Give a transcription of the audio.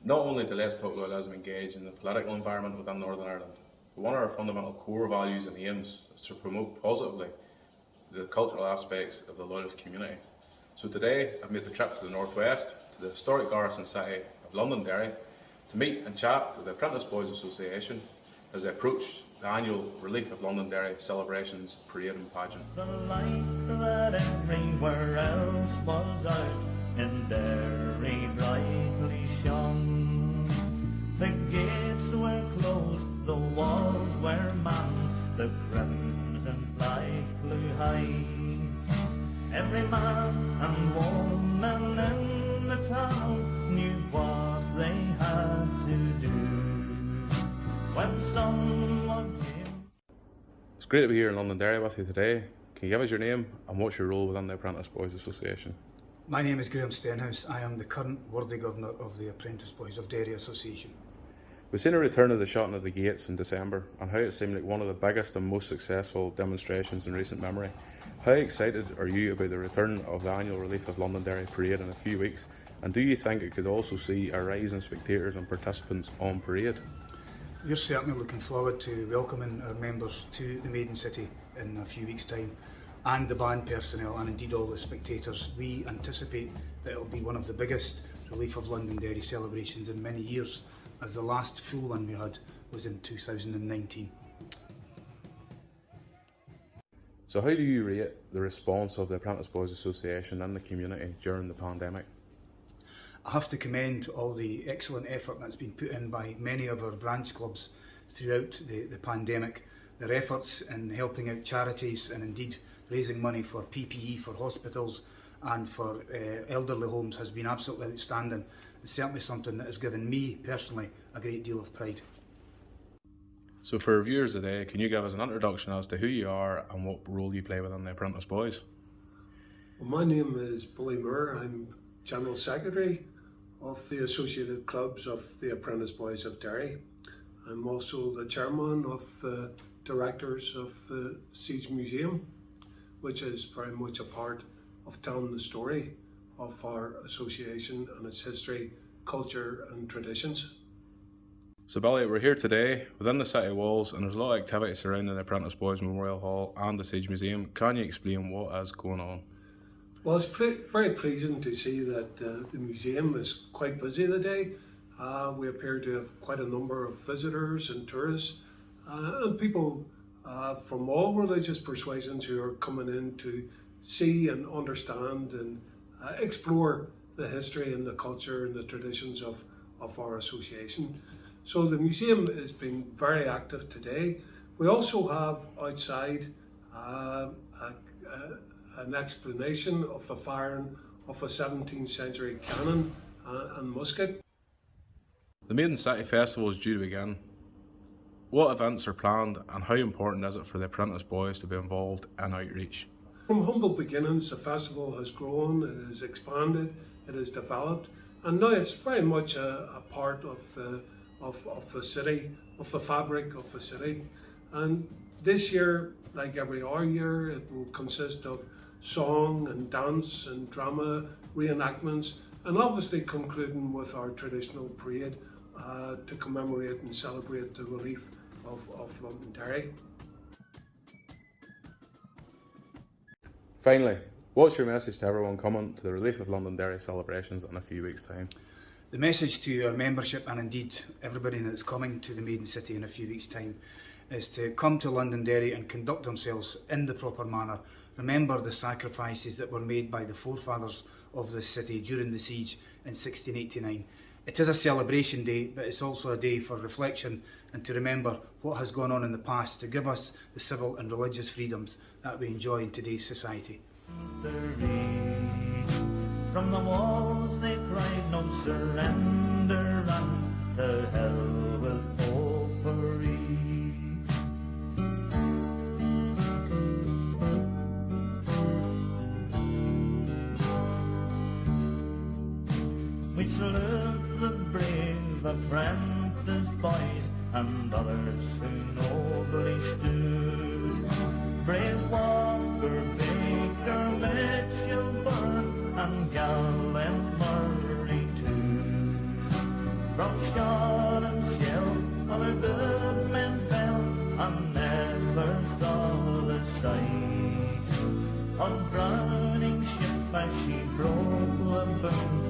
Not only do Let's Talk Loyalism engage in the political environment within Northern Ireland, but one of our fundamental core values and aims is to promote positively the cultural aspects of the Loyalist community. So today I've made the trip to the northwest, to the historic garrison city of Londonderry, to meet and chat with the Apprentice Boys Association as they approach the annual Relief of Londonderry Celebrations parade and pageant. The light that everywhere else was out in Derry brightly shone. The gates were closed, the walls were manned, the crimson flag flew high. Every man and woman in the town knew what they had to do when someone came. It's great to be here in Londonderry with you today. Can you give us your name and what's your role within the Apprentice Boys Association? My name is Stenhouse. I am the current worthy governor of the Apprentice Boys of Derry Association. We've seen a return of the shutting of the gates in December and how it seemed like one of the biggest and most successful demonstrations in recent memory. How excited are you about the return of the annual Relief of Londonderry parade in a few weeks, and do you think it could also see a rise in spectators and participants on parade? We're certainly looking forward to welcoming our members to the Maiden City in a few weeks' time, and the band personnel and indeed all the spectators. We anticipate that it will be one of the biggest Relief of Londonderry celebrations in many years, as the last full one we had was in 2019. So how do you rate the response of the Apprentice Boys Association and the community during the pandemic? I have to commend all the excellent effort that's been put in by many of our branch clubs throughout the pandemic. Their efforts in helping out charities and indeed raising money for PPE for hospitals and for elderly homes has been absolutely outstanding. It's certainly something that has given me personally a great deal of pride. So for our viewers today, can you give us an introduction as to who you are and what role you play within the Apprentice Boys? Well, my name is Murr. I'm General Secretary of the Associated Clubs of the Apprentice Boys of Derry. I'm also the Chairman of the Directors of the Siege Museum, which is very much a part of telling the story of our association and its history, culture and traditions. So Billy, we're here today within the city walls and there's a lot of activity surrounding the Apprentice Boys Memorial Hall and the Siege Museum. Can you explain what is going on? Well, it's very pleasing to see that the museum is quite busy today. We appear to have quite a number of visitors and tourists and people from all religious persuasions who are coming in to see and understand and explore the history and the culture and the traditions of our association. So the museum has been very active today. We also have outside an explanation of the firing of a 17th century cannon and musket. The Maiden City Festival is due to begin. What events are planned and how important is it for the Apprentice Boys to be involved in outreach? From humble beginnings, the festival has grown, it has expanded, it has developed, and now it's very much a part of the city, of the fabric of the city. And this year, like every other year, it will consist of song and dance and drama reenactments, and obviously concluding with our traditional parade to commemorate and celebrate the relief of Londonderry. Finally, what's your message to everyone coming to the Relief of Londonderry Celebrations in a few weeks' time? The message to our membership and indeed everybody that's coming to the Maiden City in a few weeks' time is to come to Londonderry and conduct themselves in the proper manner. Remember the sacrifices that were made by the forefathers of this city during the siege in 1689. It is a celebration day, but it's also a day for reflection and to remember what has gone on in the past to give us the civil and religious freedoms that we enjoy in today's society. From the walls they cried no surrender, and to hell with popery. We salute the brave Apprentice Boys and others who nobly stood. Brave Walker, Baker, Mitchell, Burr, and gallant Murray too. From shot and shell, other good men fell, and never saw the sight. On drowning ship as she broke the boom,